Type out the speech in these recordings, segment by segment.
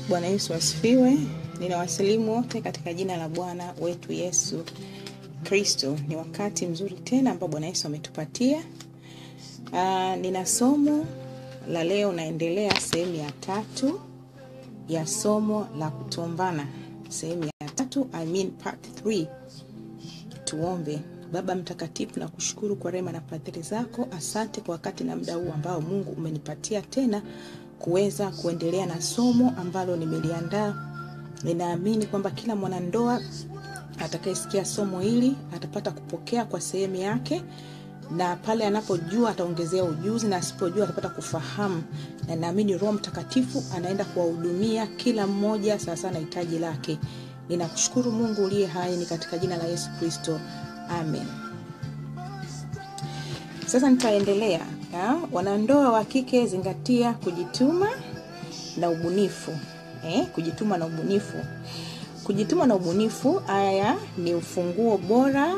Bwana Yesu asifiwe. Ninawasalimu wote katika jina la Bwana wetu Yesu Kristo. Ni wakati mzuri tena ambao Bwana Yesu ametupatia. Nina somo la leo, naendelea sehemu ya 3 ya somo la kutombana. Sehemu ya 3, part 3. Tuombe. Baba mtakatifu, na kushukuru kwa rehema na fadhili zako. Asante kwa wakati na muda huu ambao Mungu umenipatia tena kuweza kuendelea na somo ambalo nimeliandaa. Ninaamini kwamba kila mwanandoa atakayesikia somo hili atapata kupokea kwa sehemu yake, na pale anapojua ataongezea ujuzi, na asipojua atapata kufahamu. Na naamini Roho Mtakatifu anaenda kuwahudumia kila mmoja sasa na hitaji lake. Ninakushukuru Mungu uliye hai, ni katika jina la Yesu Kristo. Amen. Sasa nitaendelea. Wanandoa wa kike, zingatia kujituma na ubunifu. Kujituma na ubunifu. Kujituma na ubunifu, haya ni ufunguo bora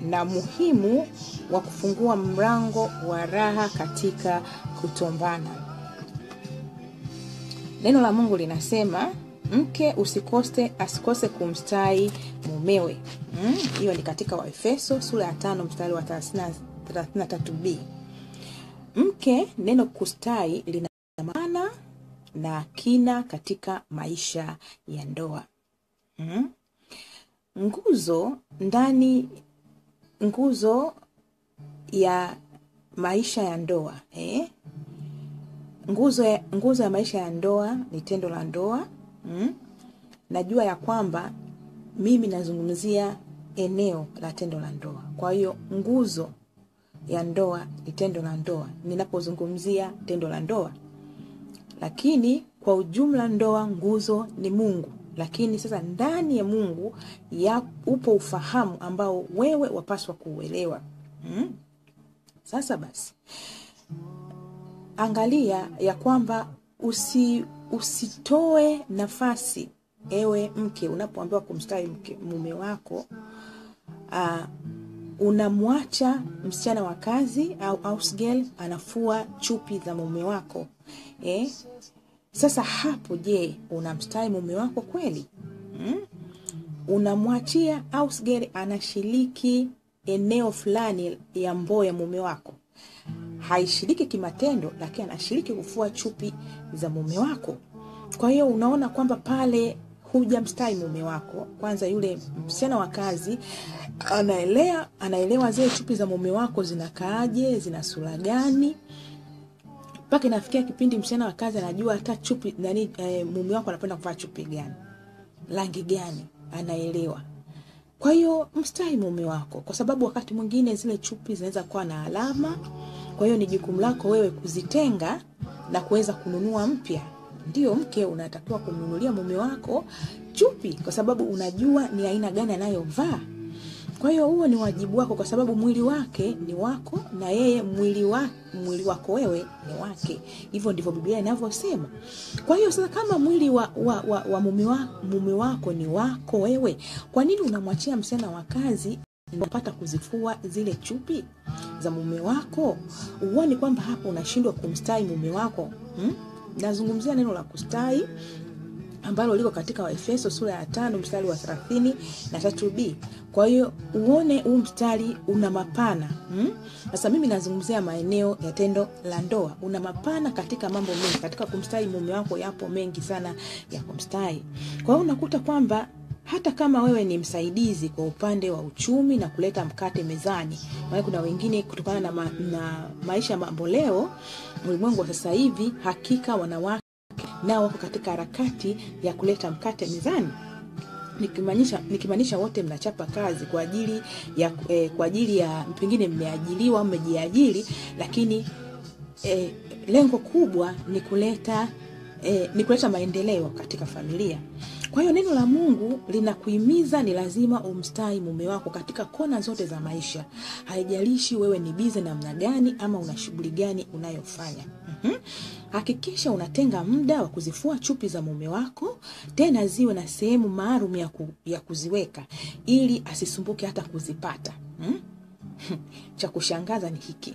na muhimu wa kufungua mlango wa raha katika kutombana. Neno la Mungu linasema, mke asikose kumstai mumewe. Hiyo ni katika Waefeso sura ya 5 mstari wa 33b. Mke, neno kustai lina maana na kina katika maisha ya ndoa. Nguzo ya maisha ya ndoa. Nguzo ya maisha ya ndoa ni tendo la ndoa. Najua ya kwamba mimi nazungumzia eneo la tendo la ndoa. Kwa hiyo nguzo ya ndoa ni tendo la ndoa ninapozungumzia tendo la ndoa. Lakini kwa ujumla ndoa nguzo ni Mungu. Lakini sasa ndani ya Mungu upo ufahamu ambao wewe wapaswa kuuelewa. Sasa basi, angalia ya kwamba usitoe nafasi, ewe mke, unapoambiwa kumstai mume wako, unamwacha msichana wa kazi au house girl anafua chupi za mume wako. Sasa hapo, je, unamstai mume wako kweli? Unamwachia house girl anashiriki eneo fulani ya mboo ya mume wako. Haishiriki kimatendo, lakini anashiriki kufua chupi za mume wako. Kwa hiyo unaona kwamba pale hujamstai mume wako. Kwanza yule msichana wa kazi anaelewa zile chupi za mume wako zinakaaje, zina sura gani. Mpaka inafikia kipindi msichana wa kazi anajua hata chupi mume wako anapenda kuvaa chupi gani, rangi gani, anaelewa. Kwa hiyo mstai mume wako, kwa sababu wakati mwingine zile chupi zinaweza kuwa na alama. Kwa hiyo ni jukumu lako wewe kuzitenga na kuweza kununua mpya. Ndio mke, unatakiwa kumnunulia mume wako chupi kwa sababu unajua ni aina gani anayovaa. Kwa hiyo huo ni wajibu wako, kwa sababu mwili wake ni wako na yeye mwili wako wewe ni wake. Hivyo ndivyo Biblia inavyosema. Kwa hiyo sasa, kama mwili wa mume wako ni wako wewe, kwa nini unamwachia msichana wa kazi unapata kuzifua zile chupi za mume wako? Uone kwamba hapo unashindwa kumstai mume wako. Nazungumzia neno la kustai ambalo liko katika Waefeso sura ya 5 mstari wa 33b. Kwa hiyo uone huu mstari una mapana. Sasa mimi nazungumzia maeneo ya tendo la ndoa. Una mapana katika mambo mengi. Katika kumstai mume wako yapo mengi sana ya kumstai. Kwa hiyo unakuta kwamba hata kama wewe ni msaidizi kwa upande wa uchumi na kuleta mkate mezani. Maana kuna wengine kutokana na maisha mambo leo, ulimwengu wa sasa hivi, hakika wanawake nao wako katika harakati ya kuleta mkate mezani. Nikimaanisha wote mnachapa kazi kwa ajili ya pengine mmeajiriwa, mmejiajiri, lakini lengo kubwa ni kuleta maendeleo katika familia. Kwa hiyo neno la Mungu linakuhimiza ni lazima umstai mume wako katika kona zote za maisha. Haijalishi wewe ni busy namna gani ama una shughuli gani unayofanya. Hakikisha unatenga muda wa kuzifua chupi za mume wako, tena ziwe na sehemu maalum ya kuziweka ili asisumbuke hata kuzipata. Cha kushangaza ni hiki.